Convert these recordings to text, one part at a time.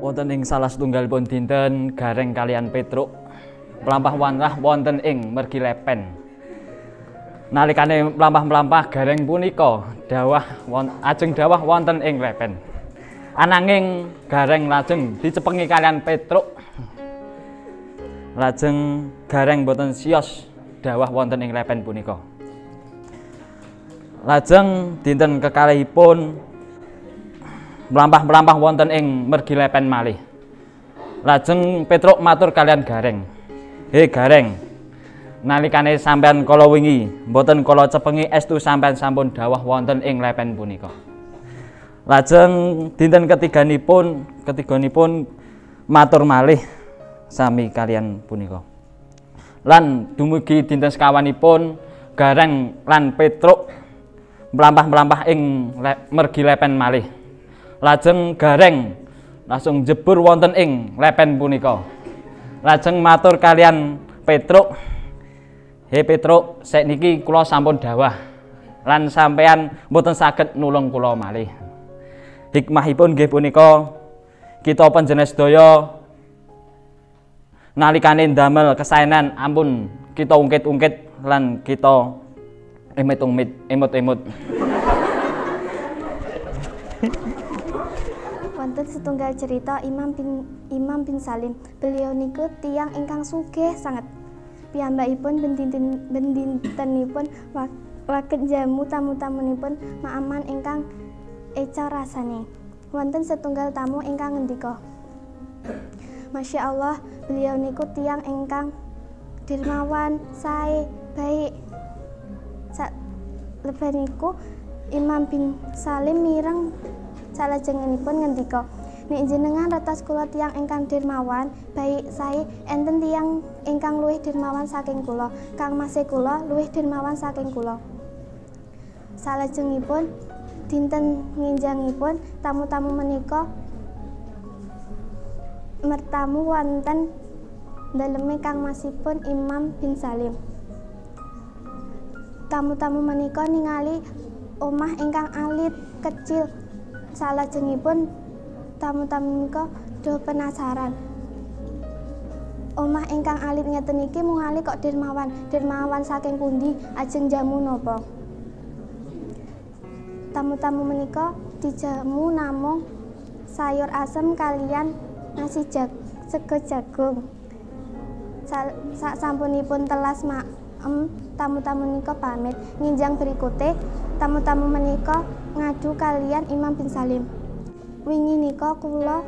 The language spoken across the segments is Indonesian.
Wonten ing salah setunggalipun dinten Gareng kaliyan Petruk mlampah wantah wonten ing mergi Lepen. Nalikane mlampah-mlampah Gareng punika ajeng dawah wonten ing Lepen. Ananging Gareng lajeng dicepengi kaliyan Petruk. Lajeng Gareng boten siyos dawah wonten ing Lepen punika. Lajeng dinten kekalihipun mlampah-mlampah wonten ing mergi Lepen malih. Lajeng Petruk matur kaliyan Gareng, "He Gareng, nalikane sampean kala wingi mboten kala cepengi estu sampean sampun dawah wonten ing Lepen punika." Lajeng dinten ketiganipun matur malih sami kaliyan punika. Lan dumugi dinten sekawanipun Gareng lan Petruk mlampah-mlampah ing mergi Lepen malih. Lajeng Gareng langsung jebur wonten ing Lepen punika. Lajeng matur kaliyan Petruk, "He Petruk, sakniki kula sampun dawah lan sampeyan mboten saged nulung kula malih. Hikmahipun nggih punika kita panjenengan sedaya nalikane ndamel kesaenan ampun kita ungkit-ungkit lan kita emut-emut." Wonten setunggal cerita Imam bin Salim. Beliau niku tiyang ingkang sugih sanget. Piyambakipun bendintenipun waket jamu tamu-tamunipun maaman ingkang eca rasane. Wonten setunggal tamu ingkang ngendika, "Masya Allah, beliau niku tiyang ingkang dermawan, sae, baik." Salebetipun Imam bin Salim mireng salajengipun ngendika, "Nek jenengan retas kula tiyang ingkang dermawan, baik sae, enten tiyang ingkang luwih dermawan saking kula. Kangmasé kula luwih dermawan saking kula." Salajengipun dinten nginjangipun tamu-tamu menika mertamu wonten daleme kangmasipun Imam bin Salim. Tamu-tamu menika ningali omah ingkang alit kecil. Salajengipun tamu-tamu menika do penasaran. Omah ingkang alit ngeten iki mungali kok dermawan saking pundi, ajeng jamu napa? Tamu-tamu menika dijamu namung sayur asem kaliyan nasi sego jagung. Sasampunipun telas maem, tamu-tamu menika pamit. Nginjang berikute tamu-tamu menika ngadu kaliyan Imam bin Salim. "Wingi nika kula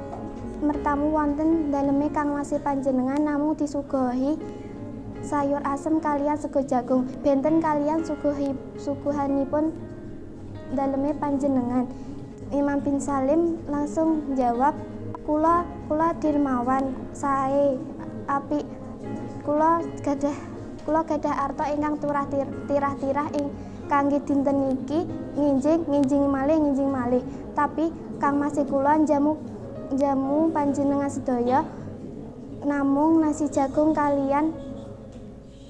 mertamu wonten daleme kangmasé panjenengan namung disuguhi sayur asem kaliyan sego jagung. Benten kaliyan suguhanipun daleme panjenengan." Imam bin Salim langsung jawab, Kula dermawan, sae, apik. Kula gadah arta ingkang tirah-tirah ing kangge dinten niki nginjing malih. Tapi kangmasé kula jamu panjenengan sedaya namung nasi jagung kaliyan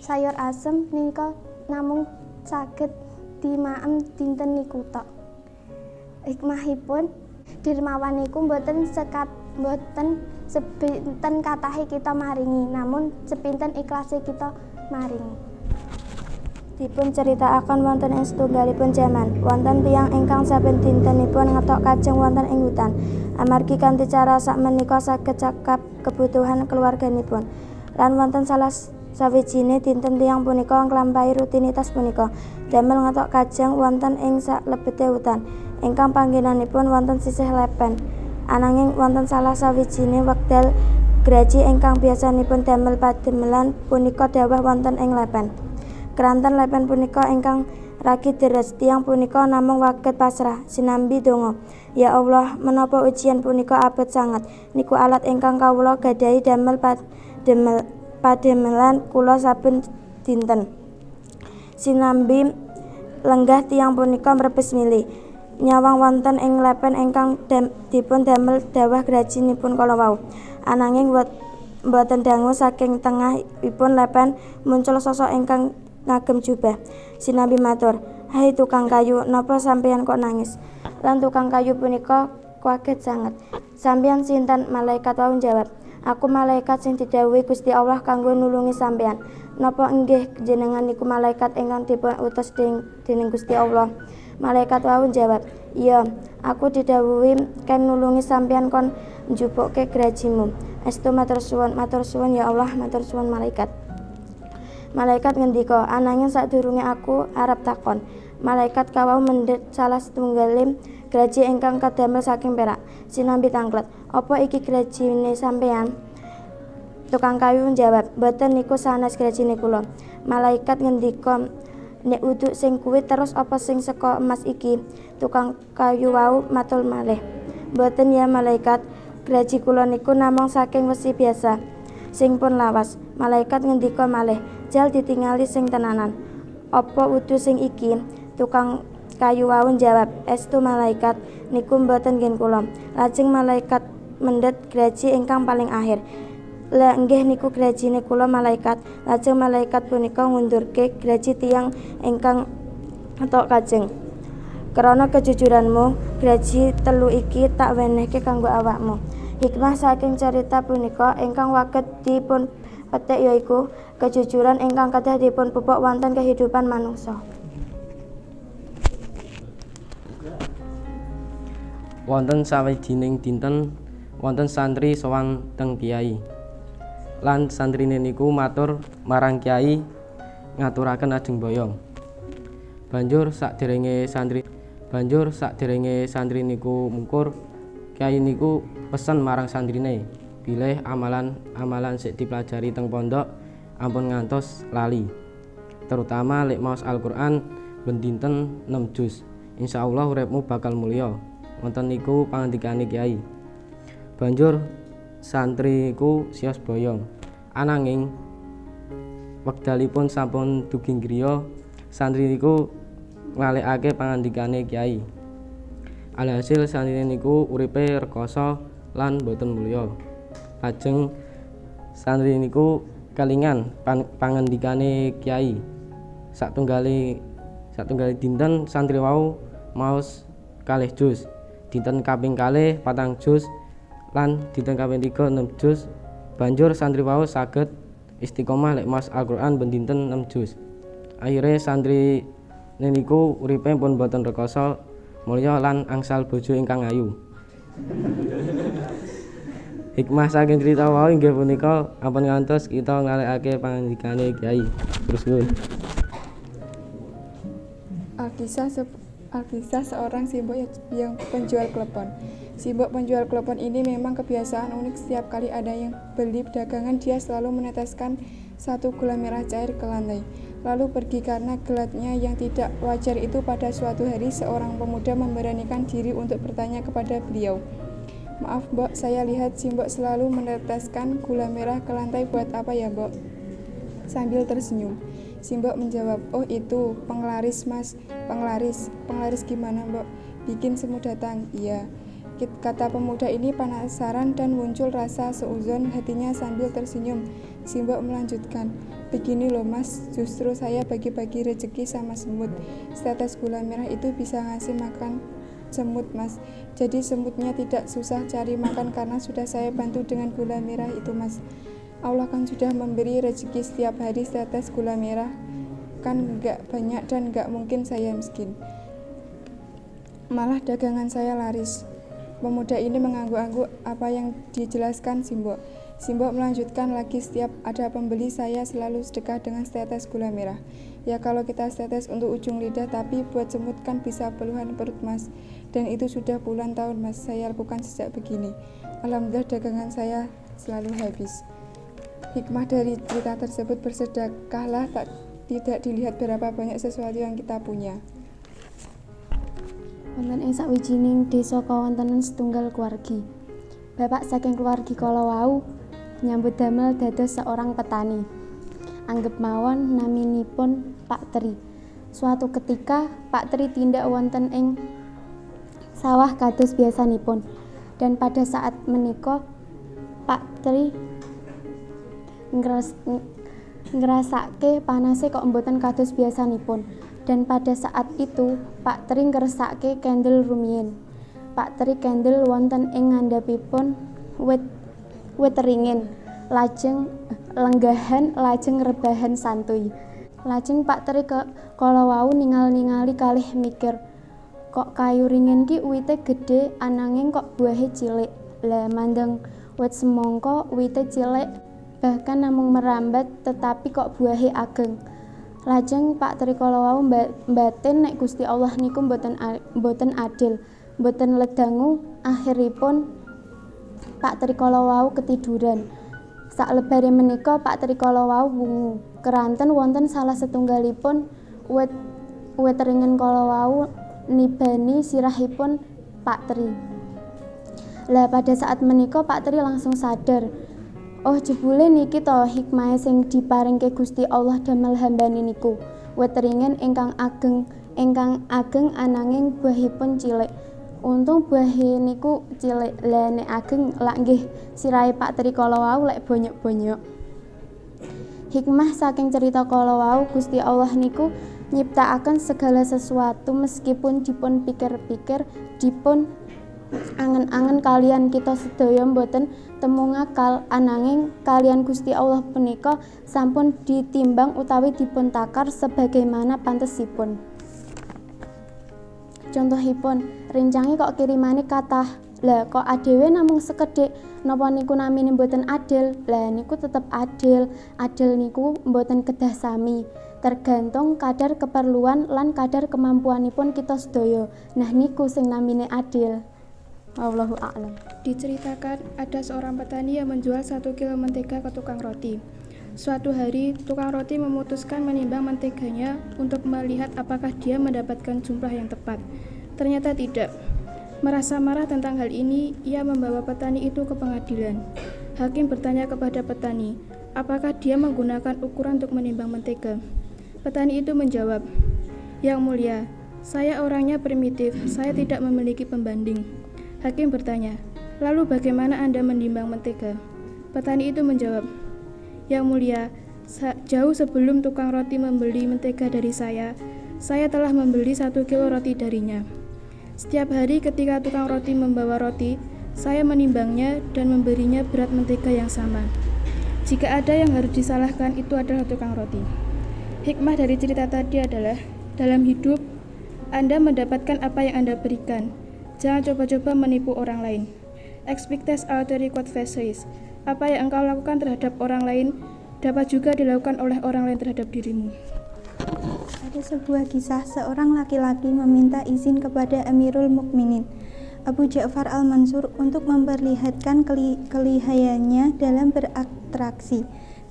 sayur asem nika namung saged dimaem dinten niku tok. Hikmahipun dermawan niku mboten sepinten katahe kita maringi, namun sepinten ikhlase kita maringi. Dipun ceritakaken wonten ing setunggalipun jaman, wonten tiyang ingkang saben dintenipun ngetok kajeng wonten ing hutan. Amargi kanthi cara sakmenika saged cakap kebutuhan keluarganipun. Lan wonten salah sawijine dinten tiyang punika nglampahi rutinitas punika, damel ngetok kajeng wonten ing salebete hutan, ingkang panggenanipun wonten sisih Lepen. Ananging wonten salah sawijine wekdal graji ingkang biasanipun damel pademelan punika dawah wonten ing Lepen. Keranten Lepen punika ingkang ragi deres, tiyang punika namung waget pasrah sinambi donga, "Ya Allah, menapa ujian punika abot sanget. Niku alat ingkang kawula gadahi damel pademelan kula saben dinten." Sinambi lenggah tiyang punika mrebes milih nyawang wonten ing Lepen ingkang dipun damel dawah grajinipun kala wau. Ananging mboten dangu saking tengahipun Lepen muncul sosok ingkang ngagem jubah. Sinambi matur, "Hai tukang kayu, napa sampeyan kok nangis?" Lan tukang kayu punika kaget sanget. Sampeyan sinten? Malaikat wau njawab, aku malaikat sing didhawuhi Gusti Allah kanggo nulungi sampeyan. Napa inggih jenengan niku malaikat ingkang dipun utus dening Gusti Allah? Malaikat wau njawab, iya, aku didhawuhi ken nulungi sampeyan kon njupuke grajimu. Estu matur suwun ya Allah, matur suwun malaikat. Malaikat ngendika, ananging sadurunge aku arep takon. Malaikat kawau mendhet salah setunggaling graji ingkang kadamel saking perak. Sinambi tanglet, apa iki grajine sampeyan? Tukang kayu njawab, mboten niku sanes grajine kula. Malaikat ngendika, nek uduk sing kuwi terus apa sing saka emas iki? Tukang kayu wau matur malih, mboten ya malaikat, graji kula niku namung saking wesi biasa sing pun lawas. Malaikat ngendika malih, jal ditingali sing tenanan. Apa wudu sing iki? Tukang kayu wau njawab, estu malaikat, niku mboten nggih kula. Lajeng malaikat mendhet graji ingkang paling akhir. Lah nggih niku grajine kula malaikat. Lajeng malaikat punika ngundurke graji tiyang ingkang tok kajeng. Krana kejujuranmu, graji telu iki tak wenehke kanggo awakmu. Hikmah saking cerita punika ingkang waget dipun petik yaiku kejujuran ingkang kedah dipun pupuk wonten kehidupan manungsa. Wonten sawijining dinten wonten santri sowan teng Kyai. Lan santrine niku matur marang Kyai ngaturaken ajeng boyong. Banjur sakderenge santri niku mungkur, Kyai niku pesen marang santrine, bilih amalan sik dipelajari teng pondok ampun ngantos lali. Terutama lek maos Al-Qur'an ben dinten 6 juz. Insyaallah uripmu bakal mulya. Wonten niku pangandikane Kyai. Banjur santriku sios boyong. Ananging wekdalipun sampun dugi griya, santri niku nglalekake pangandikane Kyai. Alhasil santri niku uripe rekoso lan boten mulya. Lajeng santri niku kelingan pangandikane Kyai. Satunggali dinten santri wau maos kalih juz. Dinten kaping kalih 4 juz lan dinten kaping 3 6 juz. Banjur santri wau saged istiqomah lek maos Al-Qur'an ben dinten 6 juz. Akhire santri niku uripe pun boten rekoso mulya lan angsal bojo ingkang ayu. Hikmah saking cerita wau inggih punika ampun ngantos kita nglalekake pangandikane Kyai. Terus nuwun. Alkisah seorang simbok yang penjual klepon. Simbok penjual klepon ini memang kebiasaan unik, setiap kali ada yang beli dagangan dia selalu meneteskan satu gula merah cair ke lantai, lalu pergi karena gelatnya yang tidak wajar itu. Pada suatu hari seorang pemuda memberanikan diri untuk bertanya kepada beliau, "Maaf Mbok, saya lihat Simbok selalu meneteskan gula merah ke lantai, buat apa ya Mbok?" Sambil tersenyum, Simbok menjawab, "Oh itu, penglaris Mas." Penglaris gimana Mbok? Bikin semut datang. Iya, kata pemuda ini penasaran dan muncul rasa seuzon hatinya sambil tersenyum. Simbok melanjutkan, "Begini loh Mas, justru saya bagi-bagi rezeki sama semut. Setetes gula merah itu bisa ngasih makan semut Mas. Jadi semutnya tidak susah cari makan karena sudah saya bantu dengan gula merah itu Mas. Allah kan sudah memberi rezeki setiap hari setetes gula merah. Kan gak banyak dan gak mungkin saya miskin. Malah dagangan saya laris." Pemuda ini mengangguk-angguk apa yang dijelaskan Simbok. Simbok melanjutkan lagi, "Setiap ada pembeli saya selalu sedekah dengan setetes gula merah. Ya kalau kita setetes untuk ujung lidah, tapi buat semut kan bisa puluhan perut Mas. Dan itu sudah puluhan tahun Mas saya lakukan sejak begini. Alhamdulillah dagangan saya selalu habis." Hikmah dari cerita tersebut, bersedekahlah tidak dilihat berapa banyak sesuatu yang kita punya. Wonten ing sawijining desa kawontenan setunggal keluargi. Bapak saking keluargi kala wau nyambut damel dados seorang petani. Anggep mawon naminipun Pak Tri. Suatu ketika Pak Tri tindak wonten ing sawah kados biasanipun. Dan pada saat menika Pak Tri ngrasake panase kok mboten kados biasanipun. Dan pada saat itu Pak Tri ngeresake candle rumiyin. Pak Tri kendel wonten ing ngandhapipun wit ringin, lajeng lenggahan, lajeng rebahan santuy. Lajeng Pak Tri kala wau ningali kalih mikir, kok kayu ringin ki wite gedhe ananging kok buahe cilik. Lah mandeng wit semangka wite cilik bahkan namung merambat tetapi kok buahe ageng. Lajeng Pak Tri kala wau mbatin nek Gusti Allah niku mboten adil, mboten ledangu. Akhiripun Pak Tri kala wau ketiduran. Saklebare menika Pak Tri kala wau wungu. Keranten wonten salah setunggalipun wit ringin kala wau nibani sirahipun Pak Tri. Lah pada saat menika Pak Tri langsung sadar, oh jebule niki to hikmahe sing diparingke Gusti Allah damel hambane niku. Wit ringin ingkang ageng ananging buahipun cilik. Untung buahe niku cilik. Lah nek ageng lak nggih sirahe Pak Tri kala wau lek bonyok-bonyok. Hikmah saking cerita kala wau Gusti Allah niku nyiptakaken segala sesuatu meskipun dipun pikir-pikir, dipun angen-angen kalian kita sedaya mboten temu ngakal, ananging kalian Gusti Allah punika sampun ditimbang utawi dipun takar sebagaimana pantesipun. Contohipun, rincange kok kirimane kathah. Lah kok adewe namung sekedhik, napa niku namine mboten adil? Lah niku tetep adil. Adil niku mboten kedah sami. Tergantung kadar keperluan lan kadar kemampuanipun kita sedaya. Nah niku sing namine adil. Wallahu a'lam. Diceritakan ada seorang petani yang menjual 1 kilo mentega ke tukang roti. Suatu hari, tukang roti memutuskan menimbang menteganya untuk melihat apakah dia mendapatkan jumlah yang tepat. Ternyata tidak. Merasa marah tentang hal ini, ia membawa petani itu ke pengadilan. Hakim bertanya kepada petani, apakah dia menggunakan ukuran untuk menimbang mentega. Petani itu menjawab, "Yang mulia, saya orangnya primitif, saya tidak memiliki pembanding." Hakim bertanya, "Lalu bagaimana Anda menimbang mentega?" Petani itu menjawab, "Yang mulia, jauh sebelum tukang roti membeli mentega dari saya telah membeli 1 kilo roti darinya. Setiap hari ketika tukang roti membawa roti, saya menimbangnya dan memberinya berat mentega yang sama. Jika ada yang harus disalahkan, itu adalah tukang roti." Hikmah dari cerita tadi adalah, dalam hidup, Anda mendapatkan apa yang Anda berikan. Jangan coba-coba menipu orang lain. Expectes alteri quod facies. Apa yang engkau lakukan terhadap orang lain, dapat juga dilakukan oleh orang lain terhadap dirimu. Ada sebuah kisah seorang laki-laki meminta izin kepada Amirul Mukminin Abu Ja'far Al-Mansur untuk memperlihatkan kelihayannya dalam beratraksi.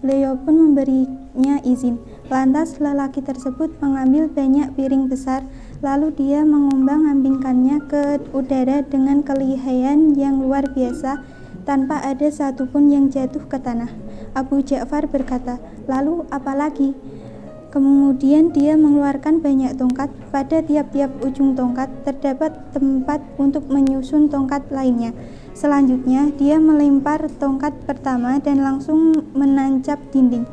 Beliau pun memberinya izin. Lantas lelaki tersebut mengambil banyak piring besar, lalu dia mengombang-ambingkannya ke udara dengan kelihayan yang luar biasa tanpa ada satupun yang jatuh ke tanah. Abu Ja'far berkata, "Lalu apa lagi?" Kemudian dia mengeluarkan banyak tongkat. Pada tiap-tiap ujung tongkat terdapat tempat untuk menyusun tongkat lainnya. Selanjutnya dia melempar tongkat pertama dan langsung menancap di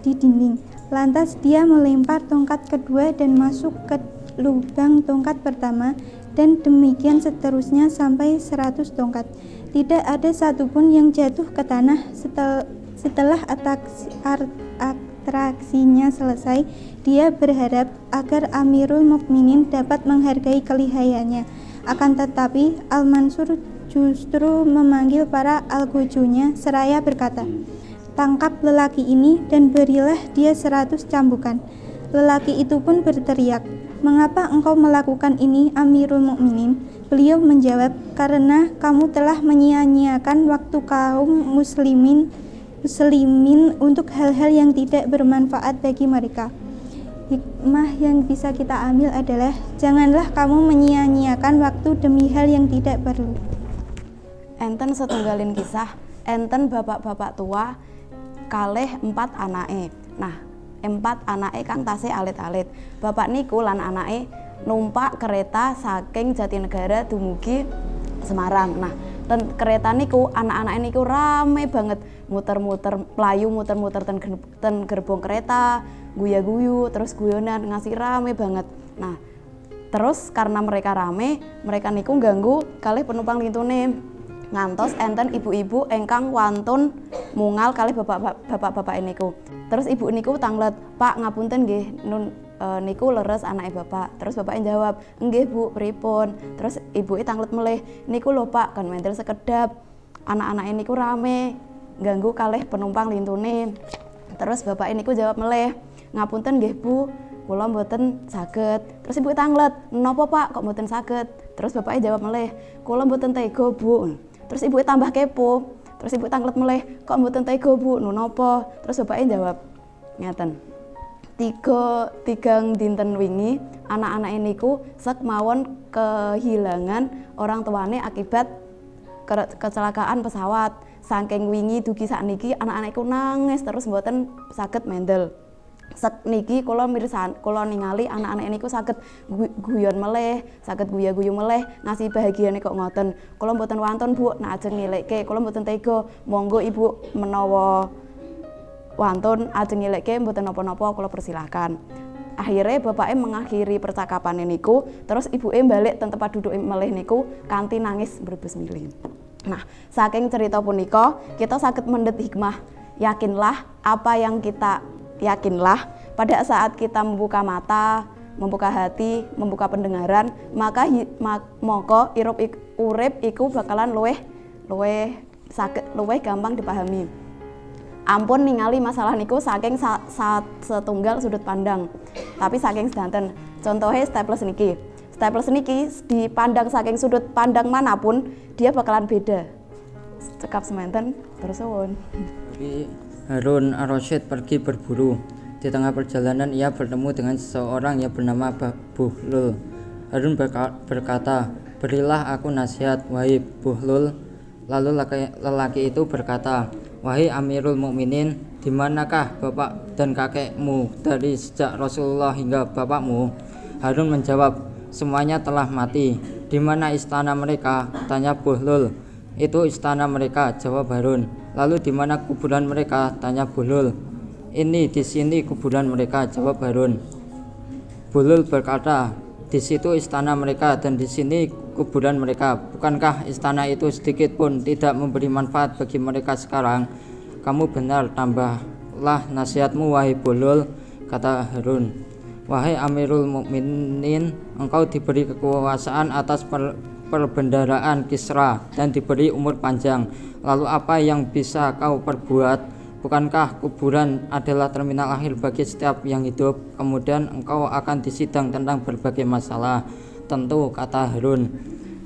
dinding. Lantas dia melempar tongkat kedua dan masuk ke lubang tongkat pertama, dan demikian seterusnya sampai 100 tongkat. Tidak ada satupun yang jatuh ke tanah. Setelah atraksinya selesai, dia berharap agar Amirul Mukminin dapat menghargai kelihayannya. Akan tetapi Al-Mansur justru memanggil para algojonya seraya berkata, "Tangkap lelaki ini dan berilah dia 100 cambukan." Lelaki itu pun berteriak, "Mengapa engkau melakukan ini, Amirul Mukminin?" Beliau menjawab, "Karena kamu telah menyia-nyiakan waktu kaum muslimin untuk hal-hal yang tidak bermanfaat bagi mereka." Hikmah yang bisa kita ambil adalah, janganlah kamu menyia-nyiakan waktu demi hal yang tidak perlu. Enten setunggalin kisah, enten bapak-bapak tua kalih 4 anake. Nah, 4 anake kan tasih alit-alit. Bapak niku lan anake numpak kereta saking Jatinegara dumugi Semarang. Nah, kereta niku anak-anak niku rame banget, muter-muter playu, muter-muter ten gerbong kereta, guya-guyu, terus guyonan, ngasih rame banget. Nah, Terus karena mereka rame, mereka niku ganggu kalih penumpang lintune. Ngantos enten ibu-ibu engkang wantun mungal kalih bapak-bapak niku. Terus ibu niku tanglet, "Pak, ngapunten nggih, niku leres anake bapak." Terus bapaknya jawab, "Nggih Bu, pripun?" Terus ibuke tanglet melih, "Niku lho Pak, kan mendel sekedap. Anak-anake niku rame, ganggu kalih penumpang lintune." Terus bapak niku jawab melih, "Ngapunten nggih Bu, kula mboten saged." Terus ibu tanglet, "Napa Pak kok mboten saged?" Terus bapaknya jawab melih, "Kula mboten tega Bu." Terus ibu tambah kepo. Terus ibu tanglet melih, "Kok mboten tega Bu? Nu napa?" Terus bapaknya jawab, "Ngeten. Tigang dinten wingi anak-anak niku sek mawon kehilangan orang tuane akibat kecelakaan pesawat. Saking wingi dugi sakniki anak-anakku nangis terus mboten saged mendel. Sek niki kula ningali anak-anak niku saged guyon meleh, saged guyu-guyu meleh, ngasih bahagiane kok ngoten. Kula mboten wonten Bu, nek ajeng nilikke kula mboten tega. Monggo Ibu menawa wonten ajeng nilikke mboten napa-napa kula persilahkan." Akhirnya bapaknya mengakhiri percakapan niku, terus ibuke balik ten tempat duduk meleh niku kanthi nangis berbes milih. Nah, saking cerita punika kita saged mendhet hikmah. Yakinlah apa yang kita yakinlah pada saat kita membuka mata, membuka hati, membuka pendengaran, maka moko urip iku bakalan luweh gampang dipahami. Ampun ningali masalah niku saking setunggal sudut pandang, tapi saking sedanten. Contohnya staples niki. Staples niki dipandang saking sudut pandang manapun dia bakalan beda. Cekap semanten terus suwun. Harun ar-Rasyid pergi berburu. Di tengah perjalanan ia bertemu dengan seseorang yang bernama Buhlul. Harun berkata, "Berilah aku nasihat, wahai Buhlul." Lalu lelaki itu berkata, "Wahai Amirul Mukminin, di manakah bapak dan kakekmu dari sejak Rasulullah hingga bapakmu?" Harun menjawab, "Semuanya telah mati." "Di mana istana mereka?" tanya Buhlul. "Itu istana mereka," jawab Harun. "Lalu di mana kuburan mereka?" tanya Buhlul. "Ini di sini kuburan mereka," jawab Harun. Buhlul berkata, "Di situ istana mereka dan di sini kuburan mereka. Bukankah istana itu sedikit pun tidak memberi manfaat bagi mereka sekarang?" "Kamu benar, tambahlah nasihatmu wahai Buhlul," kata Harun. "Wahai Amirul Mukminin, engkau diberi kekuasaan atas perbendaharaan Kisra dan diberi umur panjang. Lalu apa yang bisa kau perbuat? Bukankah kuburan adalah terminal akhir bagi setiap yang hidup? Kemudian engkau akan disidang tentang berbagai masalah." "Tentu," kata Harun.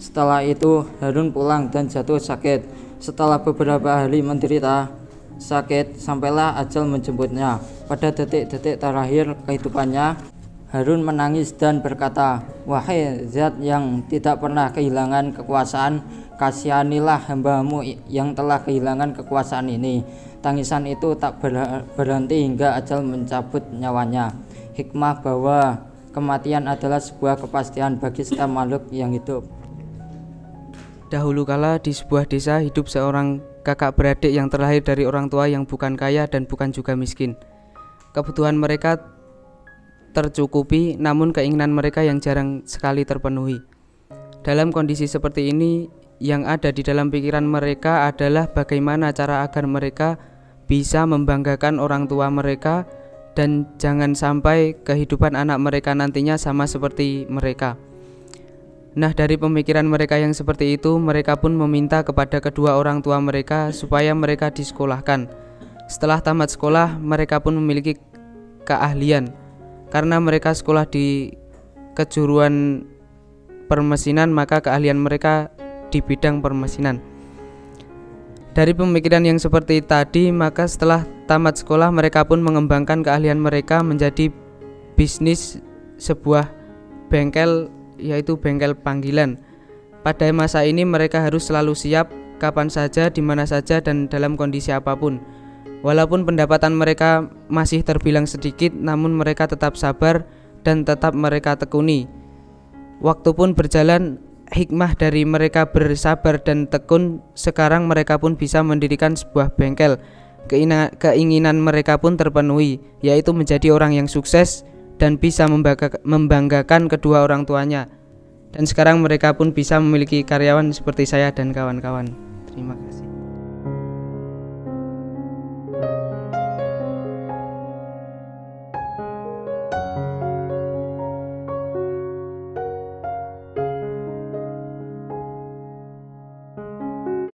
Setelah itu Harun pulang dan jatuh sakit. Setelah beberapa hari menderita sakit, sampailah ajal menjemputnya. Pada detik-detik terakhir kehidupannya, Harun menangis dan berkata, "Wahai Zat yang tidak pernah kehilangan kekuasaan, kasihanilah hamba-Mu yang telah kehilangan kekuasaan ini." Tangisan itu tak berhenti hingga ajal mencabut nyawanya. Hikmah bahwa kematian adalah sebuah kepastian bagi setiap makhluk yang hidup. Dahulu kala di sebuah desa hidup seorang kakak beradik yang terlahir dari orang tua yang bukan kaya dan bukan juga miskin. Kebutuhan mereka tercukupi, namun keinginan mereka yang jarang sekali terpenuhi. Dalam kondisi seperti ini, yang ada di dalam pikiran mereka adalah bagaimana cara agar mereka bisa membanggakan orang tua mereka dan jangan sampai kehidupan anak mereka nantinya sama seperti mereka. Nah, dari pemikiran mereka yang seperti itu, mereka pun meminta kepada kedua orang tua mereka supaya mereka disekolahkan. Setelah tamat sekolah, mereka pun memiliki keahlian. Karena mereka sekolah di kejuruan permesinan, maka keahlian mereka di bidang permesinan. Dari pemikiran yang seperti tadi, maka setelah tamat sekolah mereka pun mengembangkan keahlian mereka menjadi bisnis sebuah bengkel, yaitu bengkel panggilan. Pada masa ini mereka harus selalu siap kapan saja, di mana saja, dan dalam kondisi apapun. Walaupun pendapatan mereka masih terbilang sedikit, namun mereka tetap sabar dan tetap mereka tekuni. Waktu pun berjalan, hikmah dari mereka bersabar dan tekun, sekarang mereka pun bisa mendirikan sebuah bengkel. Keinginan mereka pun terpenuhi, yaitu menjadi orang yang sukses dan bisa membanggakan kedua orang tuanya. Dan sekarang mereka pun bisa memiliki karyawan seperti saya dan kawan-kawan. Terima kasih.